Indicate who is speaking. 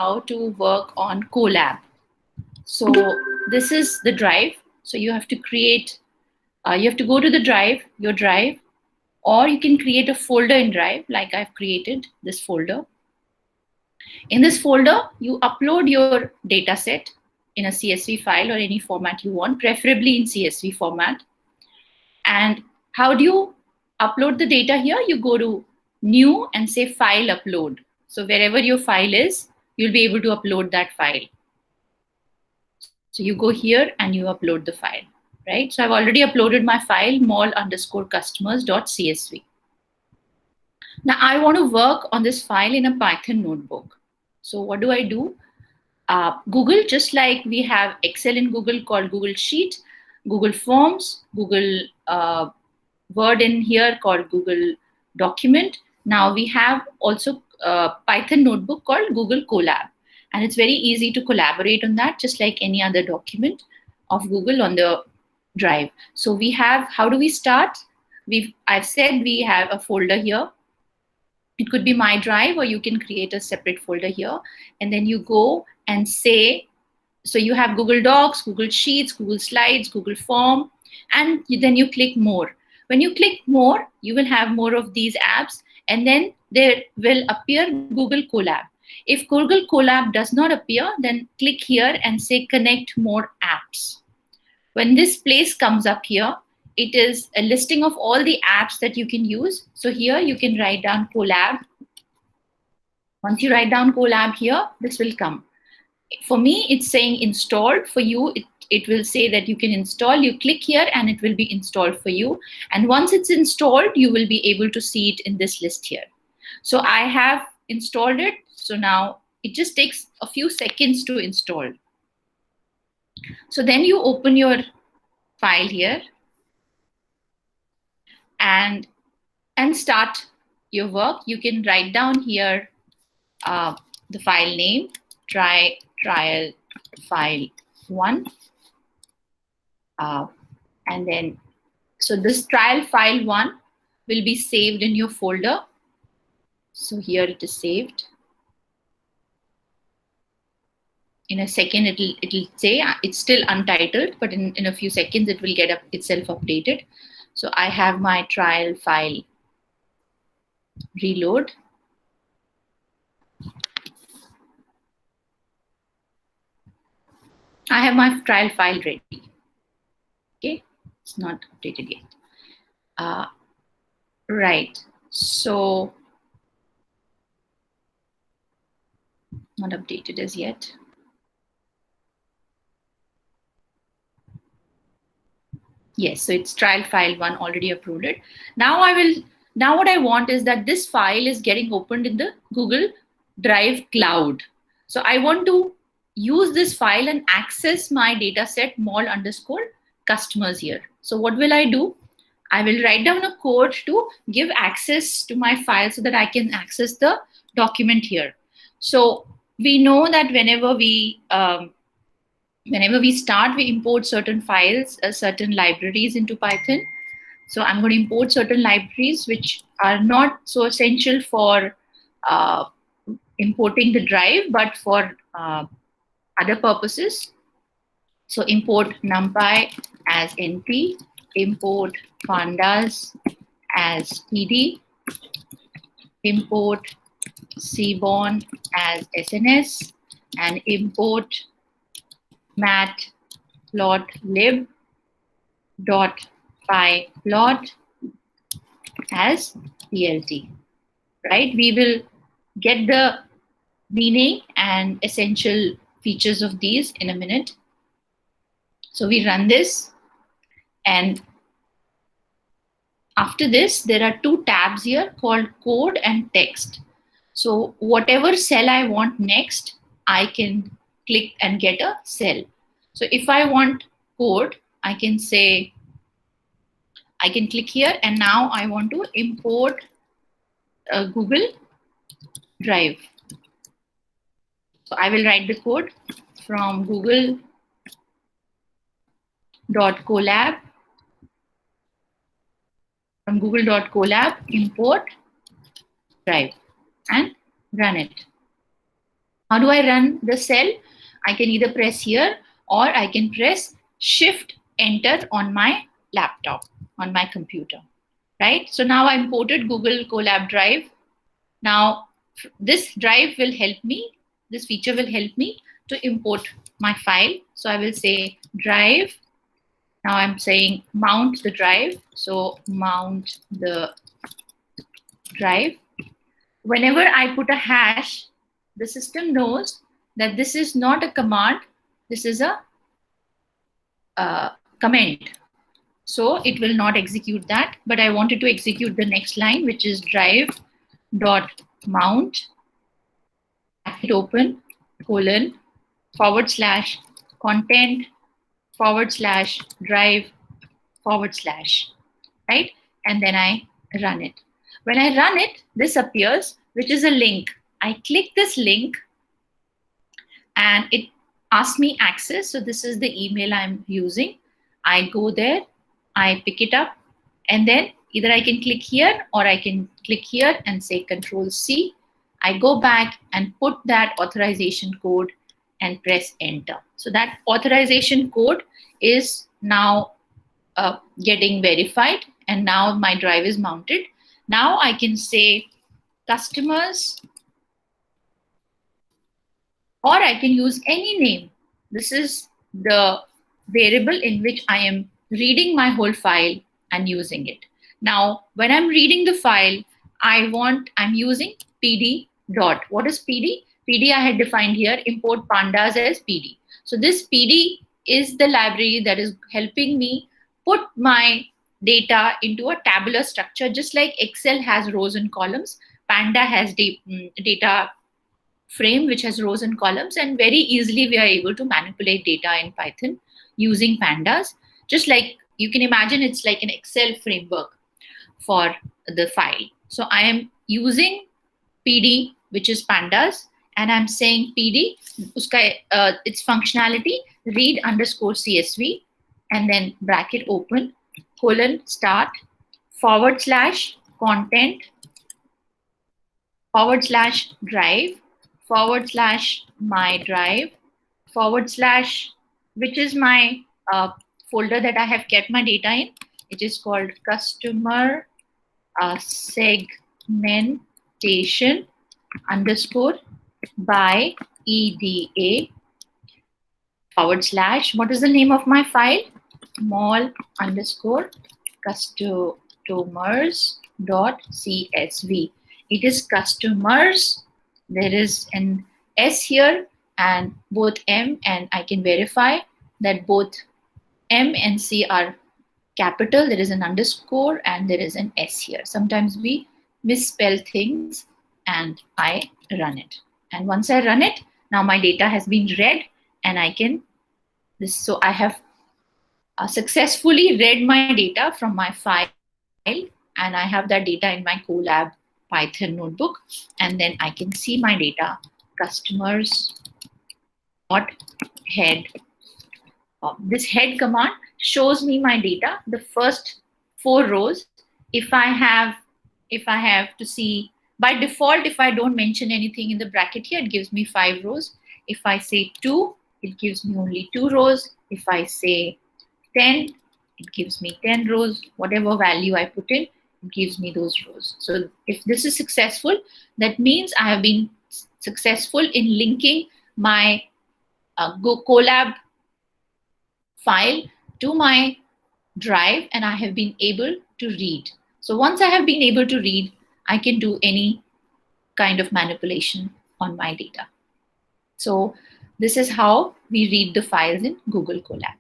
Speaker 1: to work on Colab. So this is the drive. So you have to create, you have to go to the drive, your drive, or you can create a folder in Drive, like I've created this folder. In this folder, you upload your data set in a CSV file or any format you want, preferably in CSV format. And how do you upload the data here? You go to New and say File Upload. So wherever your file is, you'll be able to upload that file. So you go here and you upload the file, right? So I've already uploaded my file, mall_customers.csv. Now I want to work on this file in a Python notebook. So what do I do? Google, just like we have Excel in Google called Google Sheet, Google Forms, Google Word in here called Google Document. Now we have also a Python notebook called Google Colab. And it's very easy to collaborate on that, just like any other document of Google on the drive. So we have, how do we start? I've said we have a folder here. It could be my drive, or you can create a separate folder here. And then you go and say, so you have Google Docs, Google Sheets, Google Slides, Google Form, and then you click more. When you click more, you will have more of these apps, and then there will appear Google Colab. If Google Colab does not appear, then click here and say connect more apps. When this place comes up here, it is a listing of all the apps that you can use. So here you can write down Colab. Once you write down Colab here, this will come. For me, it's saying installed. For you, it will say that you can install. You click here and it will be installed for you. And once it's installed, you will be able to see it in this list here. So I have installed it. So now it just takes a few seconds to install. So then you open your file here and start your work. You can write down here the file name, trial file 1. And then, so this trial file 1 will be saved in your folder. So here it is saved. In a second, it'll say it's still untitled, but in a few seconds, it will get itself updated. So I have my trial file. Reload. I have my trial file ready. Okay, it's not updated yet. Right, so not updated as yet. Yes, so it's trial file 1 already uploaded. Now what I want is that this file is getting opened in the Google Drive cloud. So I want to use this file and access my data set mall_customers here. So what will I do? I will write down a code to give access to my file so that I can access the document here. So we know that whenever we start, we import certain files, certain libraries into Python. So I'm going to import certain libraries which are not so essential for importing the drive, but for other purposes. So import NumPy as NP, import pandas as PD, import Seaborn as SNS, and import matplotlib.pyplot as PLT, right? We will get the meaning and essential features of these in a minute. So we run this, and after this, there are 2 tabs here called code and text. So whatever cell I want next, I can click and get a cell. So if I want code, I can say, I can click here, and now I want to import Google Drive. So I will write the code from google.colab, import Drive, and run it. How do I run the cell? I can either press here or I can press Shift Enter on my laptop, on my computer, right? So now I imported Google Colab Drive. Now this drive will help me, this feature will help me to import my file. So I will say drive. Now I'm saying mount the drive. So mount the drive. Whenever I put a hash, the system knows that this is not a command, this is a comment. So it will not execute that, but I wanted to execute the next line, which is drive dot mount bracket open colon / content / drive / right? And then I run it. When I run it, this appears, which is a link. I click this link and it asks me access. So this is the email I'm using. I go there, I pick it up, and then either I can click here or I can click here and say Control C. I go back and put that authorization code and press enter. So that authorization code is now getting verified, and now my drive is mounted. Now I can say customers, or I can use any name. This is the variable in which I am reading my whole file and using it. Now, when I'm reading the file, I'm using pd dot. What is pd? PD I had defined here, import pandas as pd. So this pd is the library that is helping me put my data into a tabular structure. Just like Excel has rows and columns, Panda has data frame which has rows and columns, and very easily we are able to manipulate data in Python using pandas. Just like you can imagine, it's like an Excel framework for the file. So I am using PD, which is pandas, and I'm saying PD, its functionality, read underscore CSV, and then bracket open, colon start, / content, / drive, / my drive, / which is my folder that I have kept my data in. It is called customer segmentation underscore by EDA / what is the name of my file? Mall underscore customers.csv. It is customers. There is an S here and both M, and I can verify that both M and C are capital. There is an underscore and there is an S here. Sometimes we misspell things, and I run it. And once I run it, now my data has been read, and I can so I have successfully read my data from my file, and I have that data in my Colab Python notebook, and then I can see my data, customers dot head. This head command shows me my data, the first 4 rows. If I have to see, by default, if I don't mention anything in the bracket here, it gives me 5 rows. If I say 2, it gives me only 2 rows. If I say 10, it gives me 10 rows. Whatever value I put in, it gives me those rows. So if this is successful, that means I have been successful in linking my Colab file to my drive, and I have been able to read. So once I have been able to read, I can do any kind of manipulation on my data. So this is how we read the files in Google Colab.